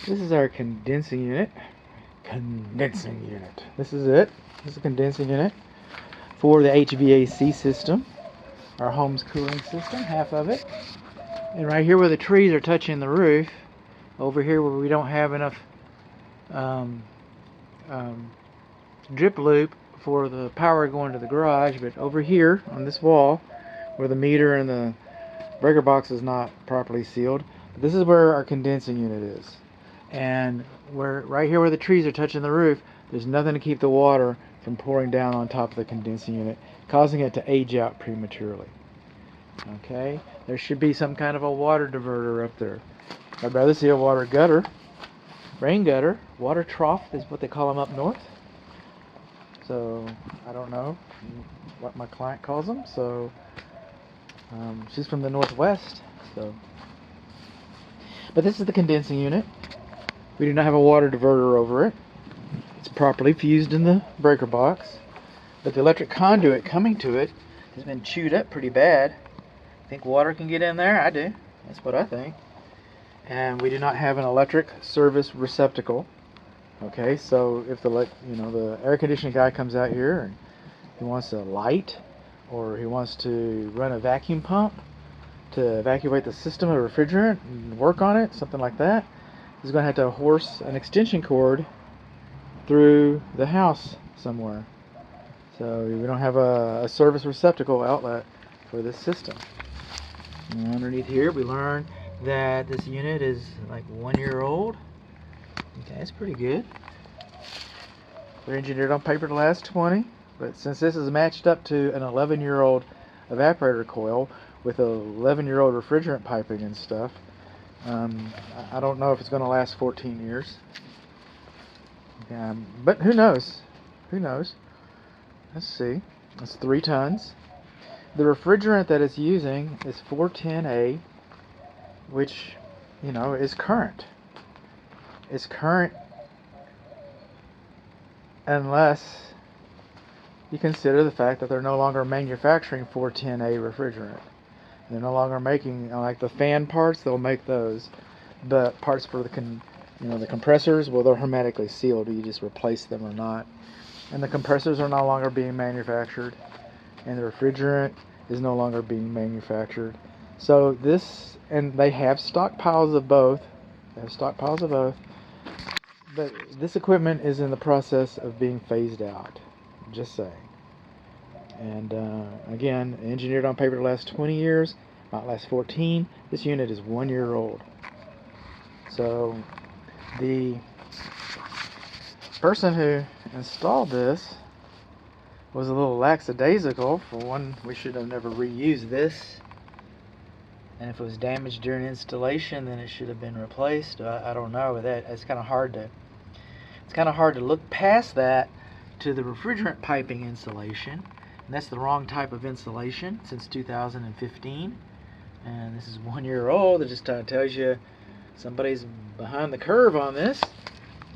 This is our condensing unit. Condensing unit. This is it. This is a condensing unit for the HVAC system. Our home's cooling system, half of it. And right here where the trees are touching the roof, over here where we don't have enough drip loop for the power going to the garage, but over here on this wall where the meter and the breaker box is not properly sealed, this is where our condensing unit is. And right here where the trees are touching the roof, there's nothing to keep the water from pouring down on top of the condensing unit, causing it to age out prematurely. Okay, there should be some kind of a water diverter up there. I'd rather see a water gutter, rain gutter, water trough is what they call them up north. So I don't know what my client calls them. So she's from the northwest. So, but this is the condensing unit. We do not have a water diverter over it. It's properly fused in the breaker box, but the electric conduit coming to it has been chewed up pretty bad. Think water can get in there? I do. That's what I think. And we do not have an electric service receptacle. Okay, so if the air conditioning guy comes out here and he wants a light, or he wants to run a vacuum pump to evacuate the system of refrigerant and work on it, something like that, he's going to have to horse an extension cord through the house somewhere. So we don't have a service receptacle outlet for this system. And underneath here we learn that this unit is like 1 year old. Okay, that's pretty good. They're engineered on paper to last 20, but since this is matched up to an 11-year-old evaporator coil with a 11-year-old refrigerant piping and stuff, I don't know if it's going to last 14 years. But who knows? Who knows? Let's see. It's 3 tons. The refrigerant that it's using is 410A, which, is current. It's current unless you consider the fact that they're no longer manufacturing 410A refrigerant. They're no longer making, like the fan parts, they'll make those. But parts for the compressors, well, they're hermetically sealed. You just replace them or not. And the compressors are no longer being manufactured, and the refrigerant is no longer being manufactured. So this, and they have stockpiles of both. But this equipment is in the process of being phased out. Just saying. And again, engineered on paper to last 20 years, might last 14. This unit is 1 year old. So the person who installed this was a little lackadaisical. For one, we should have never reused this. And if it was damaged during installation, then it should have been replaced. I don't know. It's kind of hard to look past that to the refrigerant piping insulation. And that's the wrong type of insulation since 2015. And this is 1 year old. It just tells you somebody's behind the curve on this.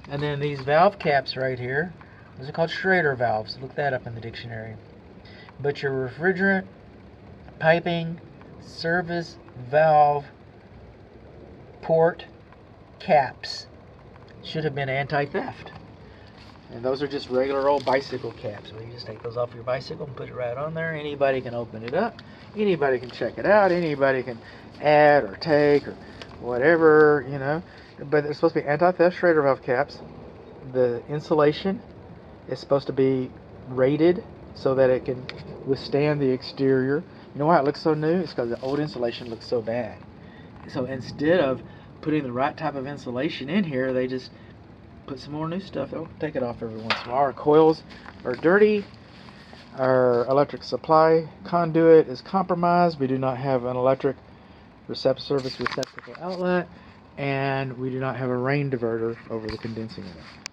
And then these valve caps right here, those are called Schrader valves. Look that up in the dictionary. But your refrigerant piping service valve port caps should have been anti-theft. And those are just regular old bicycle caps. So you just take those off your bicycle and put it right on there. Anybody can open it up. Anybody can check it out. Anybody can add or take or whatever, But they're supposed to be anti-theft Schrader valve caps. The insulation is supposed to be rated so that it can withstand the exterior. You know why it looks so new? It's because the old insulation looks so bad. So instead of putting the right type of insulation in here, they just put some more new stuff. They'll take it off every once in a while. Our coils are dirty. Our electric supply conduit is compromised. We do not have an electric service receptacle outlet, and we do not have a rain diverter over the condensing unit.